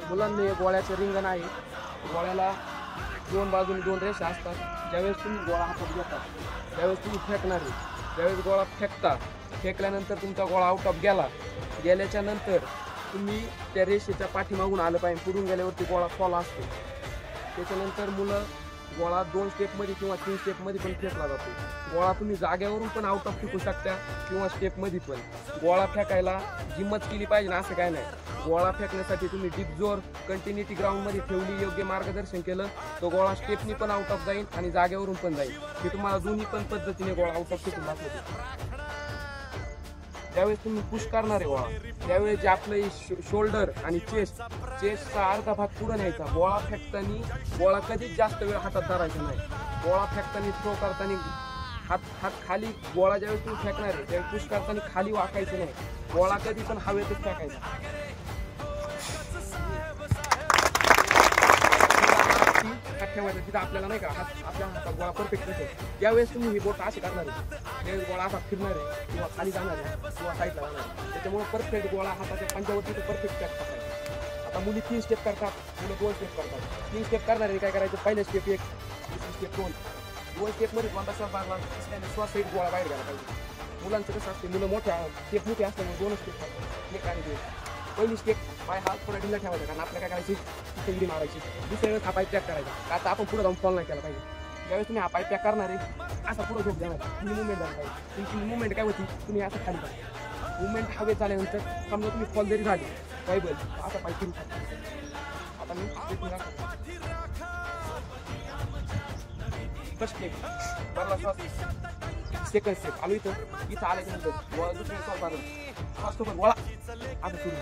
मुलांना हे गोळ्याचं रिंगण आहे. गोळ्याला दोन बाजूने दोन रेषा असतात. ज्यावेळेस तुम्ही गोळा हातात घेता त्यावेळेस तुम्ही फेकणार आहे. ज्यावेळेस गोळा फेकता फेकल्यानंतर तुमचा गोळा आउट ऑफ गेल्याच्या नंतर तुम्ही त्या रेषेच्या पाठीमागून आलं पाहिजे. पुढून गेल्यावरती गोळा फॉल असतो. त्याच्यानंतर मुलं गोळा 2 स्टेपमध्ये किंवा 3 स्टेपमध्ये पण फेकला जातो. गोळा तुम्ही जाग्यावरून पण आउट ऑफ फेकू शकता किंवा स्टेपमध्ये पण. गोळा फेकायला जिम्मत केली पाहिजे ना असं काय नाही. गोळा फेकण्यासाठी तुम्ही डीप जोर कंटिन्युटी ग्राउंडमध्ये ठेवली, योग्य मार्गदर्शन केलं तो गोळा स्टेपनी पण आउट ऑफ जाईल आणि जागेवरून पण जाईल. हे तुम्हाला दोन्ही पण पद्धतीने गोळा आउट ऑफ फेकून दाखवतो. ज्यावेळेस तुम्ही पुश करणार आहे गोळा त्यावेळेस जे आपलं शोल्डर आणि चेस्टचा अर्धा भाग पुढे न्यायचा. गोळा फेकताना गोळा कधीच जास्त वेळ हातात धरायचा नाही. गोळा फेकताना थ्रो करताना हात खाली, गोळा ज्यावेळेस तुम्ही फेकणार आहे त्यावेळेस पुश करताना खाली वाकायचं नाही. गोळा कधी पण हवेतच फेकायचा. ठेवायचं तिथं आपल्याला नाही का आपल्या हातात गोळा परफेक्ट येतो. ज्यावेळेस तुम्ही ही बोट अशी करणार आहे त्यावेळेस गोळा हातात फिरणार आहे किंवा खाली जाणार आहे किंवा साईडला जाणार आहे. त्याच्यामुळे परफेक्ट गोळा हाताच्या पंजावरती तो परफेक्ट पॅक करायचा. आता मुली 3 स्टेप करतात, मुलं 2 स्टेप करतात. 3 स्टेप करणार आहे काय करायचं, पहिलं स्टेप 1, दुसरी स्टेप 2 स्टेपमध्ये कोणता श्वास लागला श्वास सहित गोळा बाहेर गेला पाहिजे. मुलांचं कसं असते, मुलं मोठ्या स्टेप मोठे असल्यामुळे 2 स्टेप करतात. एक आणि 2. पहिली स्टेप पाय हात थोडा ढिल्ला ठेवायचा कारण आपल्याला काय करायची तिथे उडी मारायची. दुसऱ्या वेळेस हा पाय पॅक करायचा. आता आपण पुढे जाऊन फॉल नाही केला पाहिजे. ज्यावेळेस तुम्ही हा पाय पॅक करणार आहे असा पुढे झोप देणार, तुम्ही मुवमेंट झाला पाहिजे. तुमची मुवमेंट काय होती, तुम्ही असं खाली पाहिजे. मुवमेंट हवेत झाल्यानंतर समजा तुम्ही फॉल जरी झाली पायबल असा पाय फिरू शकता. आता मी फर्स्ट स्टेप पहिला श्वास, सेकंड स्टेप आलो इथं आल्याच्यानंतर गोळा दुसऱ्या श्वास मारून फास्ट गोळा आता सुरू.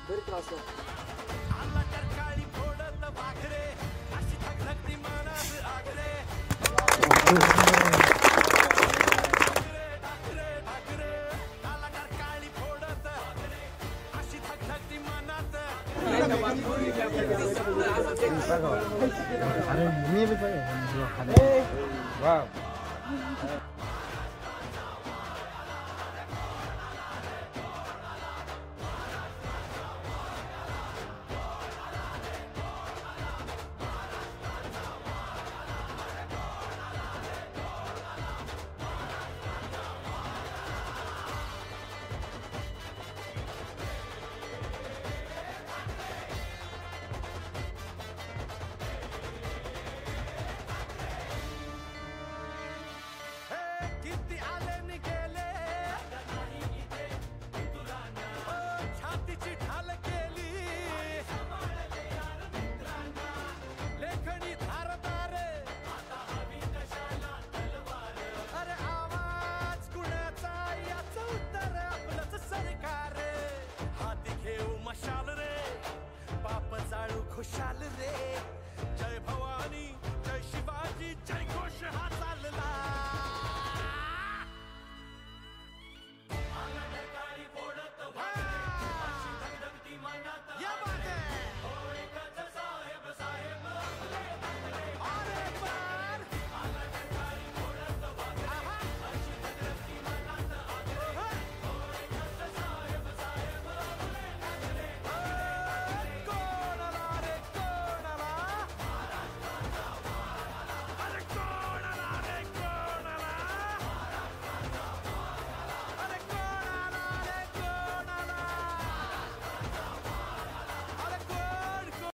बरी त्रास अरे मी भी वाह